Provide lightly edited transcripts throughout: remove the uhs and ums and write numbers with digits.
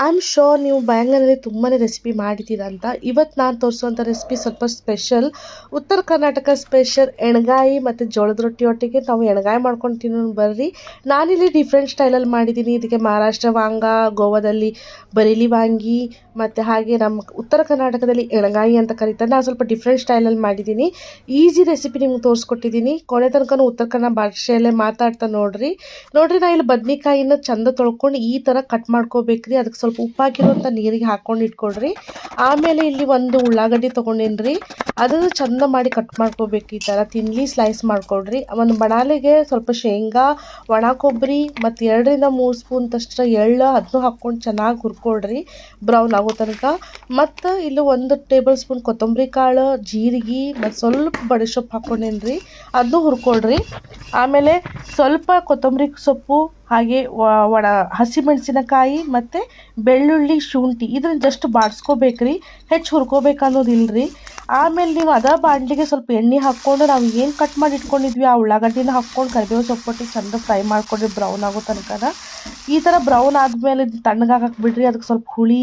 I am sure ನೀವು ಬ್ಯಾಂಗ್ಳೂರಲ್ಲಿ ತುಂಬಾ ರೆಸಿಪಿ ಮಾಡಿದ್ದೀರ ಅಂತ. ಇವತ್ತು ನಾನು ತೋರಿಸುವಂಥ ರೆಸಿಪಿ ಸ್ವಲ್ಪ ಸ್ಪೆಷಲ್. ಉತ್ತರ ಕರ್ನಾಟಕ ಸ್ಪೆಷಲ್ ಎಣ್ಗಾಯಿ ಮತ್ತು ಜೋಳದ ರೊಟ್ಟಿ ಒಟ್ಟಿಗೆ ನಾವು ಎಣ್ಗಾಯಿ ಮಾಡ್ಕೊಂಡು ತಿನ್ನೋಣ ಬರ್ರಿ. ನಾನಿಲ್ಲಿ ಡಿಫ್ರೆಂಟ್ ಸ್ಟೈಲಲ್ಲಿ ಮಾಡಿದ್ದೀನಿ. ಇದಕ್ಕೆ ಮಹಾರಾಷ್ಟ್ರ ವಾಂಗ, ಗೋವಾದಲ್ಲಿ ಬರೇಲಿ ವಾಂಗಿ ಮತ್ತು ಹಾಗೆ ನಮ್ಮ ಉತ್ತರ ಕರ್ನಾಟಕದಲ್ಲಿ ಎಣ್ಗಾಯಿ ಅಂತ ಕರೀತಾರೆ. ನಾನು ಸ್ವಲ್ಪ ಡಿಫ್ರೆಂಟ್ ಸ್ಟೈಲಲ್ಲಿ ಮಾಡಿದ್ದೀನಿ. ಈಸಿ ರೆಸಿಪಿ ನಿಮ್ಗೆ ತೋರಿಸ್ಕೊಟ್ಟಿದ್ದೀನಿ. ಕೊನೆ ತನಕ ಉತ್ತರ ಕನ್ನಡ ಭಾಷೆಯಲ್ಲೇ ಮಾತಾಡ್ತಾ ನೋಡ್ರಿ. ನಾನು ಇಲ್ಲಿ ಬದ್ನಿಕಾಯಿನ ಚಂದ ತೊಳ್ಕೊಂಡು ಈ ಥರ ಕಟ್ ಮಾಡ್ಕೋಬೇಕ್ರಿ. ಅದಕ್ಕೆ ಸ್ವಲ್ಪ ಉಪ್ಪು ಹಾಕಿರುವಂಥ ನೀರಿಗೆ ಹಾಕ್ಕೊಂಡು ಇಟ್ಕೊಳ್ರಿ. ಆಮೇಲೆ ಇಲ್ಲಿ ಒಂದು ಉಳ್ಳಾಗಡ್ಡಿ ತೊಗೊಂಡೇನ್ರಿ, ಅದನ್ನು ಚಂದ ಮಾಡಿ ಕಟ್ ಮಾಡ್ಕೋಬೇಕು. ಈ ಥರ ತಿನ್ಲಿ ಸ್ಲೈಸ್ ಮಾಡ್ಕೊಳ್ರಿ. ಒಂದು ಬಣಾಲಿಗೆ ಸ್ವಲ್ಪ ಶೇಂಗಾ, ಒಣ ಕೊಬ್ಬರಿ ಮತ್ತು 2-3 ಸ್ಪೂನ್ ತಷ್ಟು ಎಳ್ಳು ಅದನ್ನು ಹಾಕ್ಕೊಂಡು ಚೆನ್ನಾಗಿ ಹುರ್ಕೊಳ್ರಿ ಬ್ರೌನ್ ಆಗೋ ತನಕ. ಮತ್ತು ಇಲ್ಲಿ 1 ಟೇಬಲ್ ಸ್ಪೂನ್ ಕೊತ್ತಂಬರಿ ಕಾಳು, ಜೀರಿಗೆ ಮತ್ತು ಸ್ವಲ್ಪ ಬಡಿಸೊಪ್ಪು ಹಾಕ್ಕೊಂಡೇನ್ರಿ, ಅದನ್ನು ಹುರ್ಕೊಳ್ರಿ. ಆಮೇಲೆ ಸ್ವಲ್ಪ ಕೊತ್ತಂಬರಿ ಸೊಪ್ಪು, ಹಾಗೆ ಹಸಿಮೆಣಸಿನಕಾಯಿ ಮತ್ತು ಬೆಳ್ಳುಳ್ಳಿ, ಶುಂಠಿ ಇದನ್ನು ಜಸ್ಟ್ ಬಾಡಿಸ್ಕೋಬೇಕ್ರಿ, ಹೆಚ್ಚು ಹುರ್ಕೋಬೇಕು ಅನ್ನೋದಿಲ್ಲರಿ. ಆಮೇಲೆ ನೀವು ಅದ ಬಾಣಲಿಗೆ ಸ್ವಲ್ಪ ಎಣ್ಣೆ ಹಾಕ್ಕೊಂಡು ನಾವು ಏನು ಕಟ್ ಮಾಡಿ ಇಟ್ಕೊಂಡಿದ್ವಿ ಆ ಉಳ್ಳಾಗಡ್ಡಿನ ಹಾಕ್ಕೊಂಡು ಕರಿಬೇವು ಸೊಪ್ಪು ಚಂದ ಫ್ರೈ ಮಾಡ್ಕೊಂಡ್ರಿ ಬ್ರೌನ್ ಆಗೋ ತನಕ. ಈ ಥರ ಬ್ರೌನ್ ಆದಮೇಲೆ ತಣ್ಣಗಾಗಕ್ಕೆ ಬಿಡ್ರಿ. ಅದಕ್ಕೆ ಸ್ವಲ್ಪ ಹುಳಿ,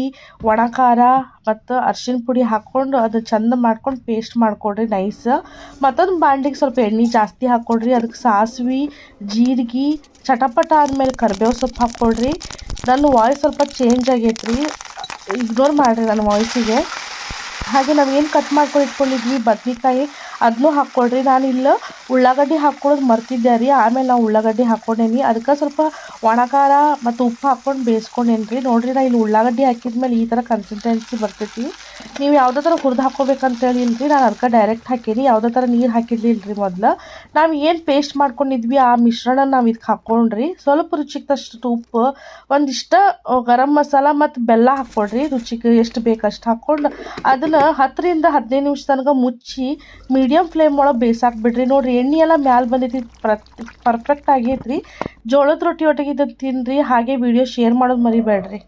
ಒಣ ಖಾರ ಮತ್ತು ಅರ್ಶಿಣ ಪುಡಿ ಹಾಕ್ಕೊಂಡು ಅದು ಚಂದ ಮಾಡ್ಕೊಂಡು ಪೇಸ್ಟ್ ಮಾಡ್ಕೊಡ್ರಿ ನೈಸ್. ಮತ್ತೊಂದು ಬಾಣಲಿಗೆ ಸ್ವಲ್ಪ ಎಣ್ಣೆ ಜಾಸ್ತಿ ಹಾಕ್ಕೊಡ್ರಿ. ಅದಕ್ಕೆ ಸಾಸಿವೆ, ಜೀರಿಗೆ ಚಟಪಟ ಆದಮೇಲೆ ಕರಿಬೇವು ಸೊಪ್ಪು ಹಾಕ್ಕೊಳ್ರಿ. ನನ್ನ ವಾಯ್ಸ್ ಸ್ವಲ್ಪ ಚೇಂಜ್ ಆಗೈತ್ರಿ, ಇಗ್ನೋರ್ ಮಾಡಿರಿ ನನ್ನ ವಾಯ್ಸಿಗೆ. ಹಾಗೆ ನಾವು ಏನು ಕಟ್ ಮಾಡ್ಕೊಂಡು ಇಟ್ಕೊಂಡಿದ್ವಿ ಬದ್ನಿಕಾಯಿ ಅದನ್ನೂ ಹಾಕ್ಕೊಳ್ರಿ. ನಾನು ಇಲ್ಲ ಉಳ್ಳಾಗಡ್ಡಿ ಹಾಕ್ಕೊಳ್ಳೋದು ಮರ್ತಿದ್ದೆ ರೀ. ಆಮೇಲೆ ನಾವು ಉಳ್ಳಾಗಡ್ಡಿ ಹಾಕ್ಕೊಂಡೇನಿ. ಅದಕ್ಕೆ ಸ್ವಲ್ಪ ಒಣ ಖಾರ ಮತ್ತು ಉಪ್ಪು ಹಾಕ್ಕೊಂಡು ಬೇಯಿಸ್ಕೊಂಡೇನ್ರಿ. ನೋಡಿರಿ, ನಾನು ಇಲ್ಲಿ ಉಳ್ಳಾಗಡ್ಡಿ ಹಾಕಿದ್ಮೇಲೆ ಈ ಥರ ಕನ್ಸಿಸ್ಟೆನ್ಸಿ ಬರ್ತೈತಿ. ನೀವು ಯಾವುದೇ ಥರ ಹುರಿದು ಹಾಕ್ಕೋಬೇಕಂತೇಳಿ ಇಲ್ರಿ, ನಾನು ಅದಕ್ಕೆ ಡೈರೆಕ್ಟ್ ಹಾಕೀನಿ. ಯಾವುದೇ ಥರ ನೀರು ಹಾಕಿರ್ಲಿಲ್ಲ ಮೊದಲು. ನಾವು ಏನು ಪೇಸ್ಟ್ ಮಾಡ್ಕೊಂಡಿದ್ವಿ ಆ ಮಿಶ್ರಣ ನಾವು ಇದಕ್ಕೆ ಹಾಕ್ಕೊಂಡ್ರಿ. ಸ್ವಲ್ಪ ರುಚಿಗೆ ತಷ್ಟು ಉಪ್ಪು, ಒಂದಿಷ್ಟು ಗರಂ ಮಸಾಲ ಮತ್ತು ಬೆಲ್ಲ ಹಾಕ್ಕೊಡ್ರಿ. ರುಚಿಗೆ ಎಷ್ಟು ಬೇಕಷ್ಟು ಹಾಕ್ಕೊಂಡು ಅದನ್ನು 10-15 ನಿಮಿಷ ತನಕ ಮುಚ್ಚಿ ಮೀಡಿಯಮ್ ಫ್ಲೇಮ್ ಒಳಗೆ ಬೇಯಿಸಾಕ್ ಬಿಡ್ರಿ. ನೋಡಿರಿ, ಎಣ್ಣೆ ಎಲ್ಲ ಮ್ಯಾಲೆ ಬಂದೈತಿ, ಪರ್ಫೆಕ್ಟ್ ಆಗೈತ್ರಿ. ಜೋಳದ ರೊಟ್ಟಿ ಒಟ್ಟಿಗೆ ಇದನ್ನು ತಿನ್ನಿರಿ. ಹಾಗೆ ವಿಡಿಯೋ ಶೇರ್ ಮಾಡೋದು ಮರಿಬೇಡ್ರಿ.